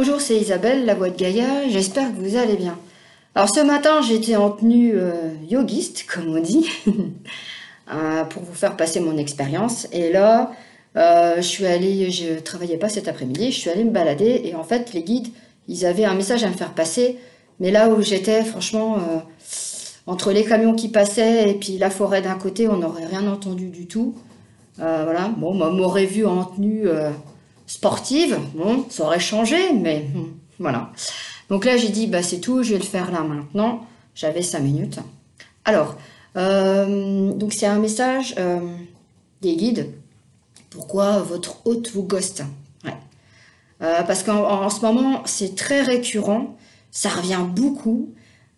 Bonjour, c'est Isabelle, la voix de Gaïa, j'espère que vous allez bien. Alors ce matin, j'étais en tenue yogiste, comme on dit, pour vous faire passer mon expérience. Et là, je travaillais pas cet après-midi, je suis allée me balader et en fait, les guides, ils avaient un message à me faire passer. Mais là où j'étais, franchement, entre les camions qui passaient et puis la forêt d'un côté, on n'aurait rien entendu du tout. Voilà, bon, m'aurait vu en tenue sportive, bon, ça aurait changé, mais voilà. Donc là, j'ai dit, bah c'est tout, je vais le faire là maintenant. J'avais 5 minutes. Alors, donc c'est un message des guides. Pourquoi votre hôte vous ghoste? Ouais. Parce qu'en ce moment, c'est très récurrent, ça revient beaucoup.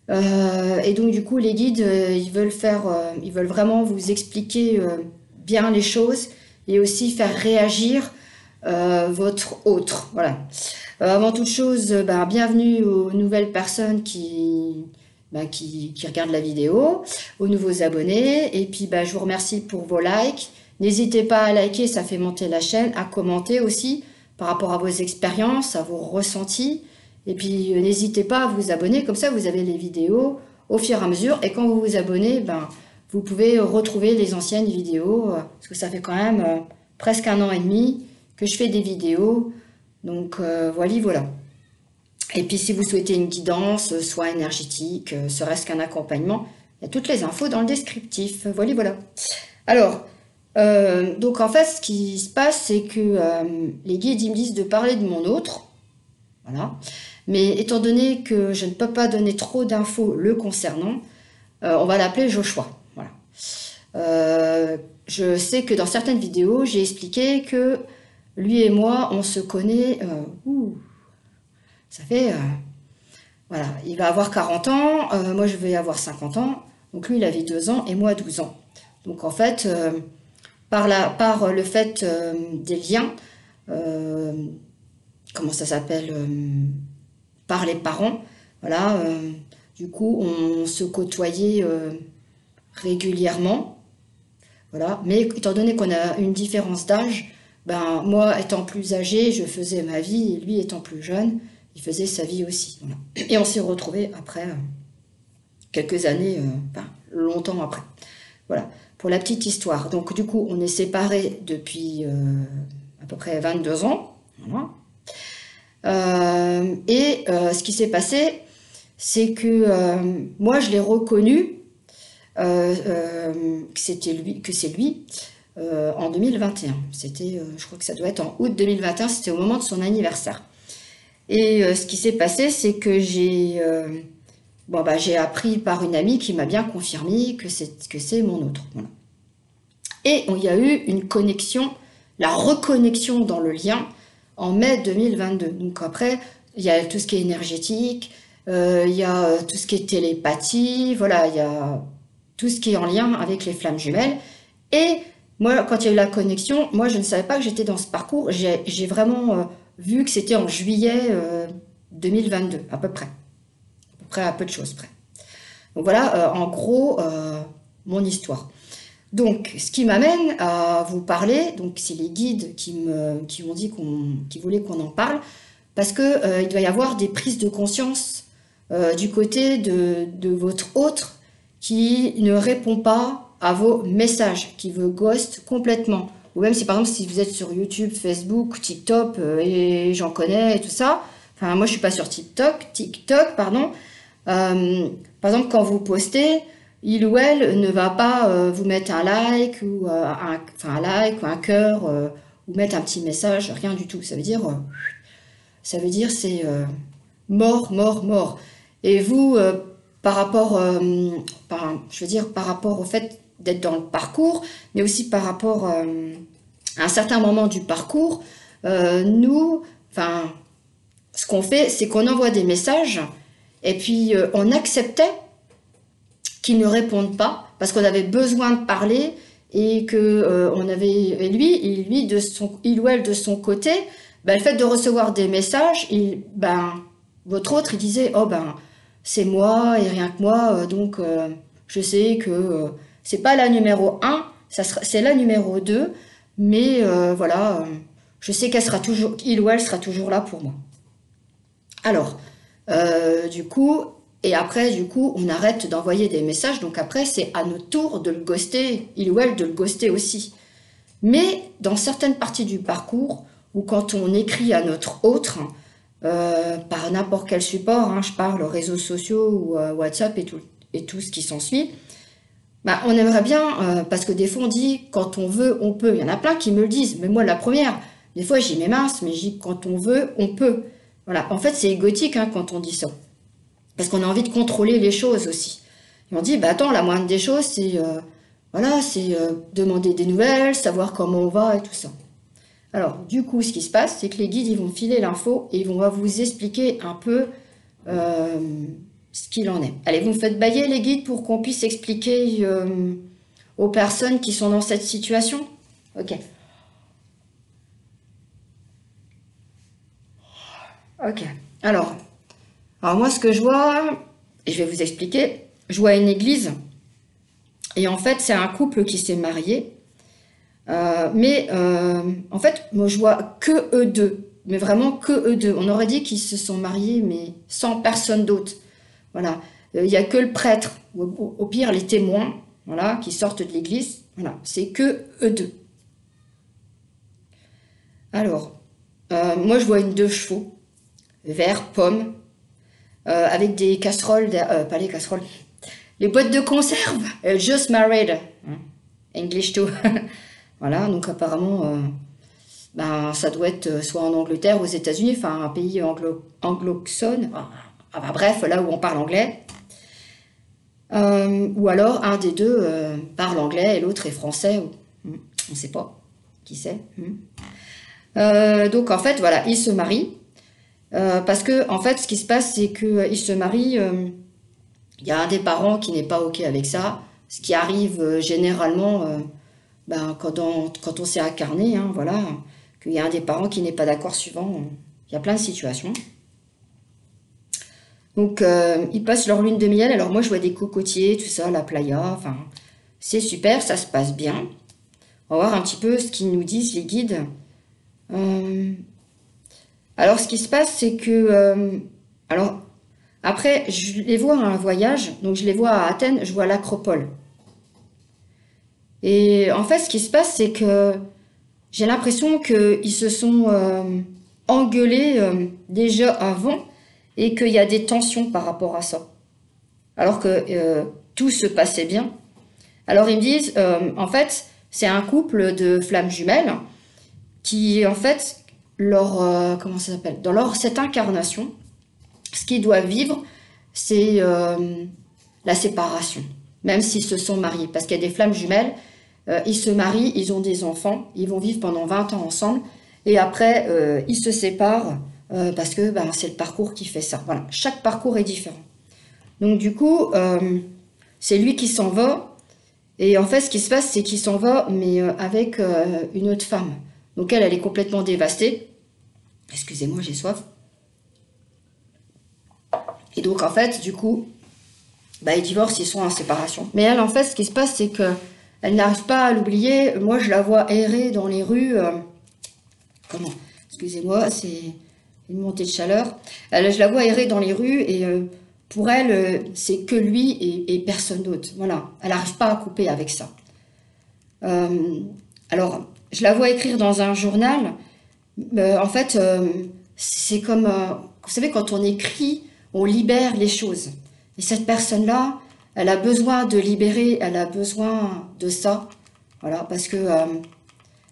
Et donc du coup, les guides, ils veulent vraiment vous expliquer bien les choses et aussi faire réagir votre autre. Voilà. Avant toute chose, bienvenue aux nouvelles personnes qui regardent la vidéo, aux nouveaux abonnés. Et puis, je vous remercie pour vos likes. N'hésitez pas à liker, ça fait monter la chaîne, à commenter aussi par rapport à vos expériences, à vos ressentis. Et puis, n'hésitez pas à vous abonner, comme ça, vous avez les vidéos au fur et à mesure. Et quand vous vous abonnez, vous pouvez retrouver les anciennes vidéos, parce que ça fait quand même presque 1 an et demi que je fais des vidéos. Donc, voilà. Et puis, si vous souhaitez une guidance, soit énergétique, serait-ce qu'un accompagnement, il y a toutes les infos dans le descriptif. Voilà. Alors, donc en fait, ce qui se passe, c'est que les guides, ils me disent de parler de mon autre. Voilà. Mais étant donné que je ne peux pas donner trop d'infos le concernant, on va l'appeler Joshua. Voilà. Je sais que dans certaines vidéos, j'ai expliqué que lui et moi, on se connaît, ça fait, voilà, il va avoir 40 ans, moi je vais avoir 50 ans, donc lui il avait 2 ans et moi 12 ans. Donc en fait, par le fait des liens, comment ça s'appelle, par les parents, voilà, du coup on se côtoyait régulièrement, voilà, mais étant donné qu'on a une différence d'âge, moi étant plus âgée, je faisais ma vie, et lui étant plus jeune, il faisait sa vie aussi. Voilà. Et on s'est retrouvés après quelques années, longtemps après. Voilà, pour la petite histoire. Donc du coup, on est séparés depuis à peu près 22 ans. Voilà. Ce qui s'est passé, c'est que moi, je l'ai reconnu, que c'est lui, en 2021. C'était, je crois que ça doit être en août 2021, c'était au moment de son anniversaire. Et ce qui s'est passé, c'est que j'ai appris par une amie qui m'a bien confirmé que c'est mon autre. Voilà. Et il y a eu une connexion, la reconnexion dans le lien en mai 2022. Donc après, il y a tout ce qui est énergétique, il y a tout ce qui est télépathie, voilà, il y a tout ce qui est en lien avec les flammes jumelles. Et moi, quand il y a eu la connexion, moi, je ne savais pas que j'étais dans ce parcours. J'ai vraiment vu que c'était en juillet 2022, à peu près à peu de choses près. Donc voilà, en gros, mon histoire. Donc, ce qui m'amène à vous parler, donc c'est les guides qui m'ont dit qu'ils voulaient qu'on en parle, parce que il doit y avoir des prises de conscience du côté de votre autre qui ne répond pas à vos messages, qui vous ghost complètement. Ou même si par exemple si vous êtes sur YouTube, Facebook, TikTok, et j'en connais et tout ça, enfin moi je suis pas sur TikTok, pardon. Par exemple quand vous postez, il ou elle ne va pas vous mettre un like ou un cœur ou mettre un petit message, rien du tout. Ça veut dire c'est mort. Et vous par rapport par rapport au fait d'être dans le parcours, mais aussi par rapport à un certain moment du parcours, ce qu'on fait, c'est qu'on envoie des messages et puis on acceptait qu'ils ne répondent pas parce qu'on avait besoin de parler et que il ou elle de son côté, le fait de recevoir des messages, votre autre il disait c'est moi et rien que moi, donc je sais que c'est pas la numéro 1, c'est la numéro 2, mais je sais il ou elle sera toujours là pour moi. Alors, du coup, et après, du coup, on arrête d'envoyer des messages. Donc après, c'est à notre tour de le ghoster, il ou elle de le ghoster aussi. Mais dans certaines parties du parcours, ou quand on écrit à notre autre, par n'importe quel support, hein, je parle réseaux sociaux ou WhatsApp et tout ce qui s'ensuit, bah, on aimerait bien, parce que des fois on dit quand on veut, on peut. Il y en a plein qui me le disent, mais moi la première, des fois j'y mets mince, mais j'y quand on veut, on peut. Voilà, en fait c'est égotique hein, quand on dit ça, parce qu'on a envie de contrôler les choses aussi. Et on dit, bah attends, la moindre des choses, c'est voilà, c'est demander des nouvelles, savoir comment on va et tout ça. Alors, du coup, ce qui se passe, c'est que les guides, ils vont filer l'info et ils vont vous expliquer un peu euh, ce qu'il en est. Allez, vous me faites bailler les guides pour qu'on puisse expliquer aux personnes qui sont dans cette situation. Ok. Ok. Alors moi, ce que je vois, et je vais vous expliquer, je vois une église et en fait, c'est un couple qui s'est marié. En fait, moi je vois que eux deux, mais vraiment que eux deux. On aurait dit qu'ils se sont mariés, mais sans personne d'autre. Voilà. Il n'y a que le prêtre, ou au pire les témoins, voilà, qui sortent de l'église. Voilà, c'est que eux deux. Alors, moi je vois une deux chevaux, vert, pomme, avec des casseroles, pas les casseroles, les boîtes de conserve, just married, hein, English too. Voilà, donc apparemment, ben, ça doit être soit en Angleterre, aux États-Unis, enfin un pays anglophone, enfin, bref, là où on parle anglais. Ou alors un des deux parle anglais et l'autre est français. On ne sait pas. Qui sait. Donc en fait, voilà, ils se marient. Parce que en fait, ce qui se passe, c'est qu'ils se marient. Il y a un des parents qui n'est pas OK avec ça. Ce qui arrive généralement ben, quand on s'est incarné, hein, voilà, qu'il y a un des parents qui n'est pas d'accord suivant. Il y a plein de situations. Donc, ils passent leur lune de miel. Alors, moi, je vois des cocotiers, tout ça, la playa. Enfin, c'est super, ça se passe bien. On va voir un petit peu ce qu'ils nous disent, les guides. Alors, ce qui se passe, c'est que... alors, après, je les vois à un voyage. Donc, je les vois à Athènes, je vois l'Acropole. Et en fait, ce qui se passe, c'est que j'ai l'impression qu'ils se sont engueulés déjà avant et qu'il y a des tensions par rapport à ça. Alors que tout se passait bien. Alors ils me disent, en fait, c'est un couple de flammes jumelles qui, en fait, comment ça s'appelle, dans cette incarnation, ce qu'ils doivent vivre, c'est la séparation, même s'ils se sont mariés. Parce qu'il y a des flammes jumelles, ils se marient, ils ont des enfants, ils vont vivre pendant 20 ans ensemble, et après, ils se séparent parce que ben, c'est le parcours qui fait ça. Voilà, chaque parcours est différent. Donc du coup, c'est lui qui s'en va, et en fait, ce qui se passe, c'est qu'il s'en va, mais avec une autre femme. Donc elle est complètement dévastée. Excusez-moi, j'ai soif. Et donc en fait, du coup, bah, ils divorcent, ils sont en séparation. Mais elle, en fait, ce qui se passe, c'est que elle n'arrive pas à l'oublier. Moi, je la vois errer dans les rues. Comment? Excusez-moi, c'est une montée de chaleur. Je la vois errer dans les rues et pour elle, c'est que lui et personne d'autre. Voilà, elle n'arrive pas à couper avec ça. Alors, je la vois écrire dans un journal. En fait, c'est comme, vous savez, quand on écrit, on libère les choses. Et cette personne-là, elle a besoin de libérer, elle a besoin de ça. Voilà, parce que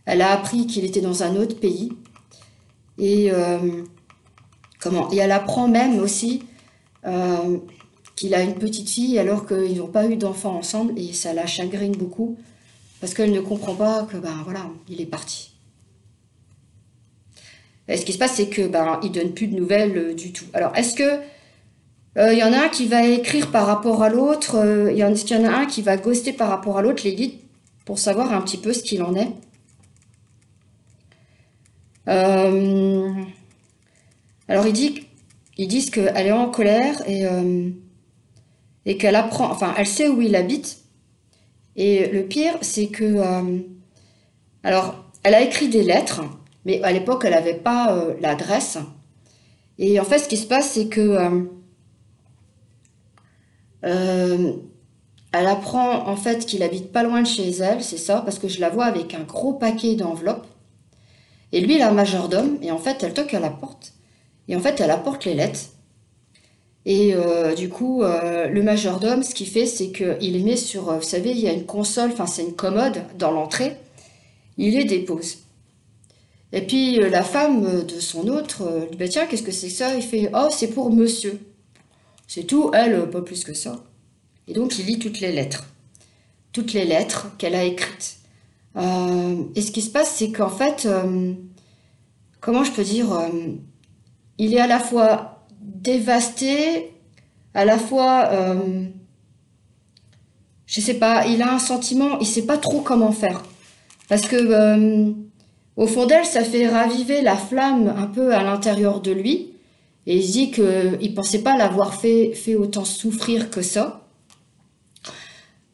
elle a appris qu'il était dans un autre pays. Et et elle apprend même aussi qu'il a une petite fille alors qu'ils n'ont pas eu d'enfant ensemble et ça la chagrine beaucoup parce qu'elle ne comprend pas que ben voilà, il est parti. Et ce qui se passe, c'est que ben il donne plus de nouvelles du tout. Alors est-ce que y en a un qui va écrire par rapport à l'autre, il y en a un qui va ghoster par rapport à l'autre, les guides, pour savoir un petit peu ce qu'il en est. Alors ils disent qu'elle est en colère et qu'elle apprend, enfin elle sait où il habite. Et le pire, c'est que, alors elle a écrit des lettres, mais à l'époque elle n'avait pas l'adresse. Et en fait, ce qui se passe, c'est que euh, elle apprend en fait qu'il habite pas loin de chez elle, c'est ça, parce que je la vois avec un gros paquet d'enveloppes. Et lui, il a un majordome, et en fait, elle toque à la porte. Et en fait, elle apporte les lettres. Et du coup, le majordome, ce qu'il fait, c'est qu'il les met sur, vous savez, il y a une console, enfin c'est une commode dans l'entrée, il les dépose. Et puis la femme de son autre lui dit, bah, tiens, qu'est-ce que c'est que ça? Il fait, oh, c'est pour monsieur. C'est tout, elle, pas plus que ça. Et donc il lit toutes les lettres qu'elle a écrites. Et ce qui se passe, c'est qu'en fait, comment je peux dire, il est à la fois dévasté, à la fois, je sais pas, il a un sentiment, il sait pas trop comment faire. Parce que au fond d'elle, ça fait raviver la flamme un peu à l'intérieur de lui. Et il se dit qu'il pensait pas l'avoir fait autant souffrir que ça.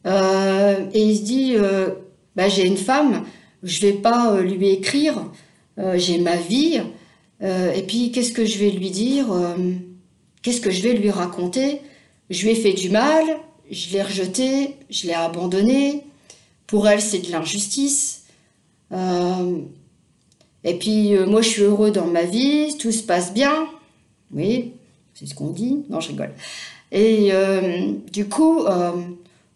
Et il se dit, bah, j'ai une femme, je vais pas lui écrire, j'ai ma vie, et puis qu'est-ce que je vais lui dire, qu'est-ce que je vais lui raconter? Je lui ai fait du mal, je l'ai rejeté, je l'ai abandonné, pour elle c'est de l'injustice. Euh, et puis moi je suis heureux dans ma vie, tout se passe bien, oui, c'est ce qu'on dit, non je rigole. Et du coup,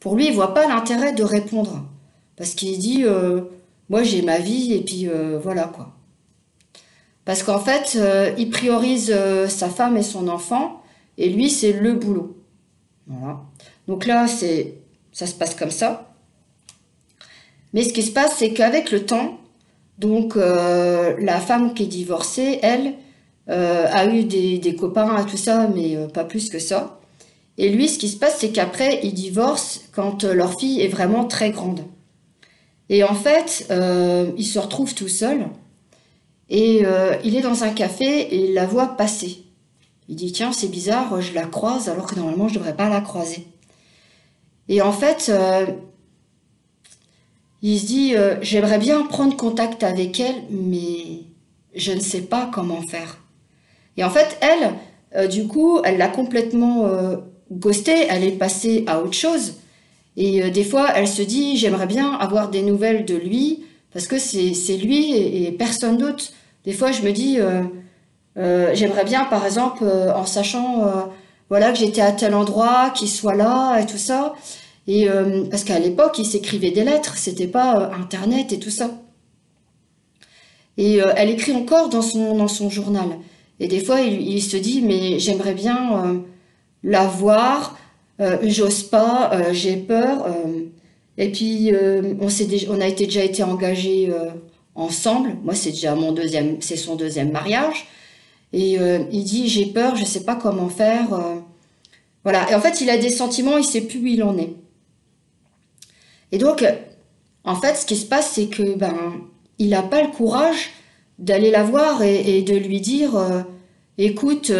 pour lui, il voit pas l'intérêt de répondre. Parce qu'il dit, moi j'ai ma vie et puis voilà quoi. Parce qu'en fait, il priorise sa femme et son enfant, et lui c'est le boulot. Voilà. Donc là, ça se passe comme ça. Mais ce qui se passe, c'est qu'avec le temps, donc la femme qui est divorcée, elle, a eu des copains, tout ça, mais pas plus que ça. Et lui, ce qui se passe, c'est qu'après, ils divorcent quand leur fille est vraiment très grande. Et en fait, il se retrouve tout seul. Et il est dans un café et il la voit passer. Il dit, tiens, c'est bizarre, je la croise alors que normalement, je ne devrais pas la croiser. Et en fait, il se dit, j'aimerais bien prendre contact avec elle, mais je ne sais pas comment faire. Et en fait, elle, du coup, elle l'a complètement ghostée, elle est passée à autre chose. Et des fois, elle se dit, j'aimerais bien avoir des nouvelles de lui, parce que c'est lui et personne d'autre. Des fois, je me dis, j'aimerais bien, par exemple, en sachant voilà, que j'étais à tel endroit, qu'il soit là et tout ça. Et parce qu'à l'époque, il s'écrivait des lettres, c'était pas Internet et tout ça. Et elle écrit encore dans son journal. Et des fois, il se dit, mais j'aimerais bien la voir, j'ose pas, j'ai peur. Et puis, on a déjà été engagés ensemble. Moi, c'est son deuxième mariage. Et il dit, j'ai peur, je sais pas comment faire. Voilà. Et en fait, il a des sentiments, il sait plus où il en est. Et donc, en fait, ce qui se passe, c'est que il n'a pas le courage d'aller la voir et de lui dire, écoute,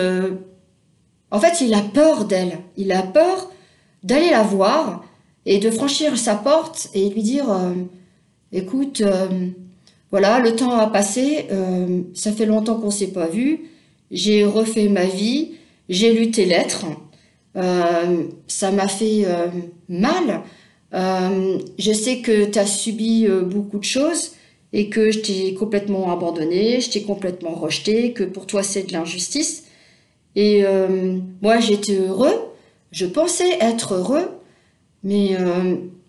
en fait, il a peur d'elle. Il a peur d'aller la voir et de franchir sa porte et lui dire, écoute, voilà, le temps a passé, ça fait longtemps qu'on s'est pas vu, j'ai refait ma vie, j'ai lu tes lettres, ça m'a fait mal. Je sais que tu as subi beaucoup de choses et que je t'ai complètement abandonné, je t'ai complètement rejeté, que pour toi c'est de l'injustice. Et moi j'étais heureux, je pensais être heureux, mais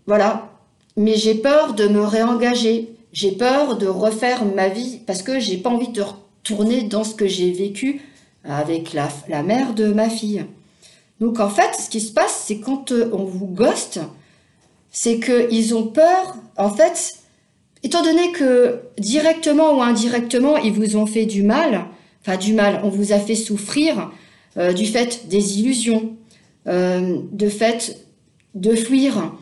voilà. Mais j'ai peur de me réengager, j'ai peur de refaire ma vie parce que j'ai pas envie de retourner dans ce que j'ai vécu avec la mère de ma fille. Donc en fait, ce qui se passe, c'est quand on vous ghoste, c'est qu'ils ont peur, en fait, étant donné que directement ou indirectement, ils vous ont fait du mal, enfin du mal, on vous a fait souffrir du fait des illusions, de fait de fuir,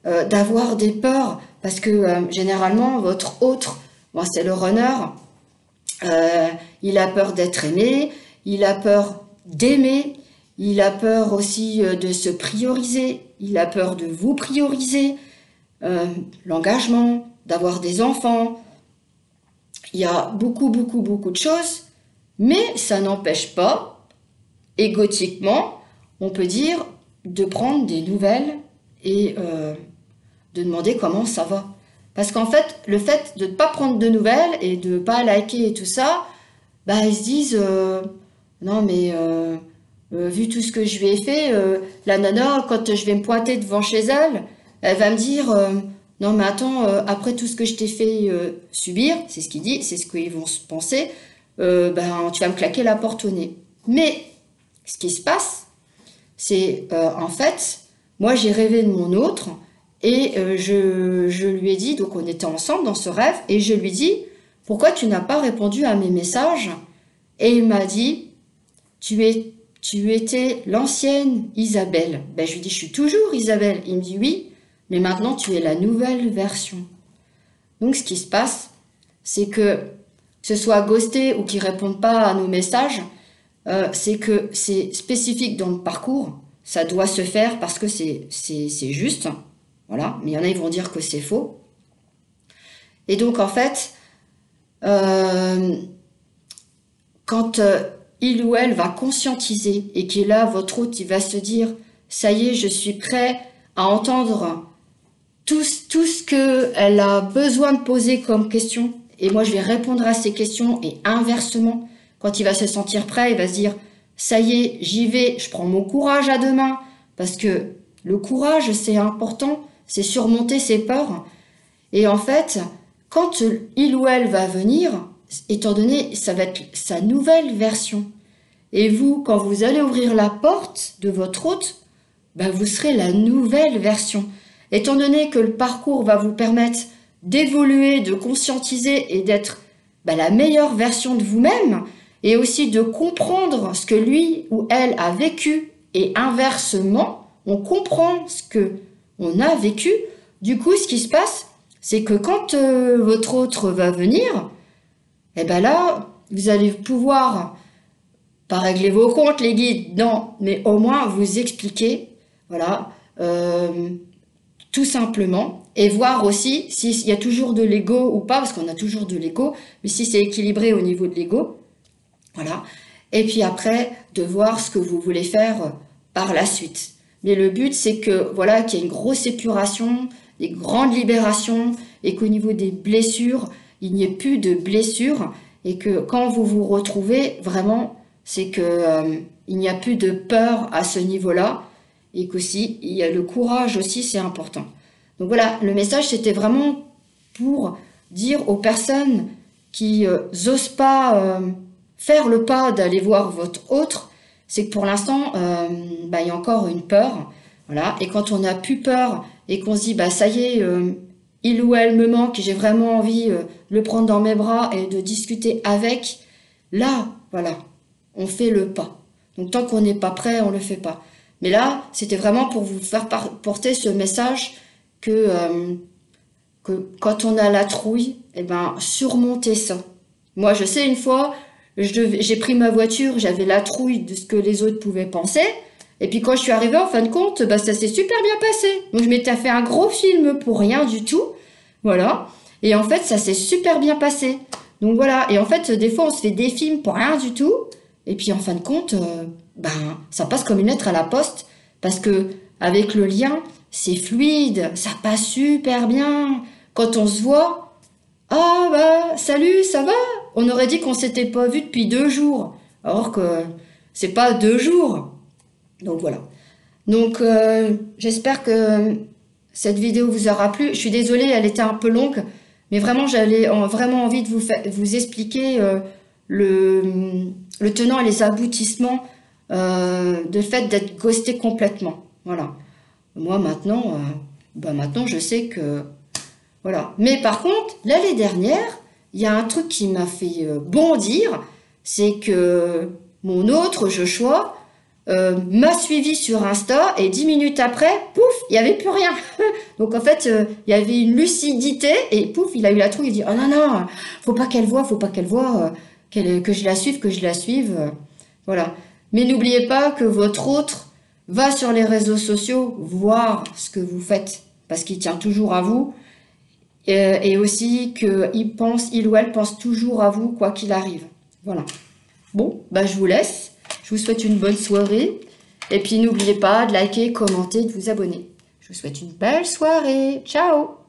d'avoir des peurs, parce que généralement, votre autre, moi c'est le runner, il a peur d'être aimé, il a peur d'aimer, il a peur aussi de se prioriser, il a peur de vous prioriser, l'engagement, d'avoir des enfants. Il y a beaucoup, beaucoup, beaucoup de choses. Mais ça n'empêche pas, égotiquement, on peut dire, de prendre des nouvelles et de demander comment ça va. Parce qu'en fait, le fait de ne pas prendre de nouvelles et de ne pas liker et tout ça, bah, ils se disent non mais vu tout ce que je lui ai fait, la nana, quand je vais me pointer devant chez elle, elle va me dire non mais attends, après tout ce que je t'ai fait subir, c'est ce qu'il dit, c'est ce qu'ils vont se penser, ben tu vas me claquer la porte au nez. Mais ce qui se passe, c'est en fait, moi j'ai rêvé de mon autre et je lui ai dit, donc on était ensemble dans ce rêve, et je lui dis pourquoi tu n'as pas répondu à mes messages? Et il m'a dit, tu étais l'ancienne Isabelle. Ben, je lui dis, je suis toujours Isabelle. Il me dit, oui, mais maintenant tu es la nouvelle version. Donc ce qui se passe, c'est que ce soit ghosté ou qu'ils ne répondent pas à nos messages, c'est que c'est spécifique dans le parcours. Ça doit se faire parce que c'est juste. Voilà. Mais il y en a, ils vont dire que c'est faux. Et donc en fait, quand il ou elle va conscientiser et qu'il est là, votre hôte, il va se dire « ça y est, je suis prêt à entendre tout ce qu'elle a besoin de poser comme question et moi je vais répondre à ces questions » et inversement, quand il va se sentir prêt, il va se dire « ça y est, j'y vais, je prends mon courage à deux mains » parce que le courage, c'est important, c'est surmonter ses peurs. Et en fait, quand il ou elle va venir, étant donné, ça va être sa nouvelle version. Et vous, quand vous allez ouvrir la porte de votre hôte, ben vous serez la nouvelle version. Étant donné que le parcours va vous permettre d'évoluer, de conscientiser et d'être la meilleure version de vous-même, et aussi de comprendre ce que lui ou elle a vécu, et inversement, on comprend ce que on a vécu. Du coup, ce qui se passe, c'est que quand votre autre va venir, et ben là, vous allez pouvoir, pas régler vos comptes, les guides, non, mais au moins vous expliquer, voilà, tout simplement, et voir aussi s'il y a toujours de l'ego ou pas, parce qu'on a toujours de l'ego, mais si c'est équilibré au niveau de l'ego, voilà. Et puis après, de voir ce que vous voulez faire par la suite. Mais le but, c'est que, voilà, qu'il y ait une grosse épuration, des grandes libérations, et qu'au niveau des blessures, il n'y ait plus de blessures, et que quand vous vous retrouvez, vraiment, c'est que il n'y a plus de peur à ce niveau-là, et qu'aussi, il y a le courage aussi, c'est important. Donc voilà, le message, c'était vraiment pour dire aux personnes qui n'osent pas faire le pas d'aller voir votre autre, c'est que pour l'instant, il y a encore une peur, voilà, et quand on n'a plus peur, et qu'on se dit, ça y est, il ou elle me manque, et j'ai vraiment envie de le prendre dans mes bras et de discuter avec, là, voilà, on fait le pas. Donc tant qu'on n'est pas prêt, on le fait pas. Mais là, c'était vraiment pour vous faire porter ce message que quand on a la trouille, surmonter ça. Moi, je sais, une fois, j'ai pris ma voiture, j'avais la trouille de ce que les autres pouvaient penser, et puis quand je suis arrivée, en fin de compte, ça s'est super bien passé. Donc je m'étais fait un gros film pour rien du tout, voilà, et en fait, ça s'est super bien passé. Donc voilà, et en fait, des fois, on se fait des films pour rien du tout, et puis en fin de compte, ça passe comme une lettre à la poste, parce que avec le lien, c'est fluide, ça passe super bien. Quand on se voit, ah salut, ça va? On aurait dit qu'on s'était pas vu depuis 2 jours, alors que c'est pas 2 jours. Donc voilà. Donc j'espère que cette vidéo vous aura plu. Je suis désolée, elle était un peu longue, mais vraiment j'avais vraiment envie de vous expliquer le tenant et les aboutissements de fait d'être ghosté complètement. Voilà. Moi maintenant, maintenant je sais que voilà. Mais par contre, l'année dernière, il y a un truc qui m'a fait bondir, c'est que mon autre Joshua m'a suivi sur Insta et 10 minutes après, pouf, il n'y avait plus rien. Donc en fait, il y avait une lucidité et pouf, il a eu la trouille, il dit « Oh non, non, faut pas qu'elle voie, que je la suive. Voilà. Mais n'oubliez pas que votre autre va sur les réseaux sociaux voir ce que vous faites parce qu'il tient toujours à vous. Et aussi qu'il ou elle pense toujours à vous quoi qu'il arrive. Voilà. Bon, bah je vous laisse. Je vous souhaite une bonne soirée. Et puis n'oubliez pas de liker, commenter, de vous abonner. Je vous souhaite une belle soirée. Ciao!